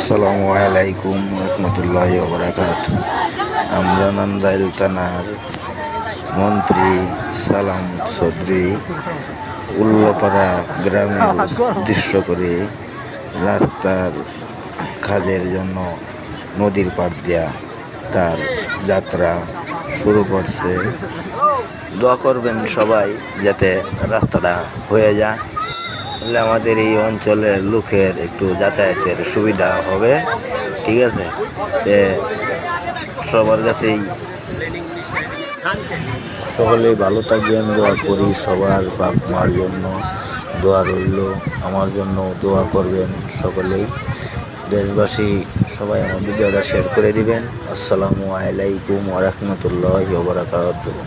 আসসালামু আলাইকুম রহমতুল্লাহ বারাকাত। আমরা নান্দাইল থানার মন্ত্রী সালাম চৌধুরী উল্লাপাড়া গ্রামের উদ্দেশ্য করে রাস্তার কাজের জন্য নদীর পাড় দিয়া তার যাত্রা শুরু করছে। দোয়া করবেন সবাই যাতে রাস্তাটা হয়ে যায়, তাহলে আমাদের এই অঞ্চলের লোকের একটু যাতায়াতের সুবিধা হবে। ঠিক আছে, সবার কাছেই সকলেই ভালো থাকবেন, দোয়া করি। সবার বাপ মার জন্য দোয়া রইল, আমার জন্য দোয়া করবেন সকলেই। দেশবাসী সবাই আমার ভিডিওটা শেয়ার করে দিবেন। আসসালামু আলাইকুম ওয়া রাহমাতুল্লাহি ওয়া বারাকাতুহু।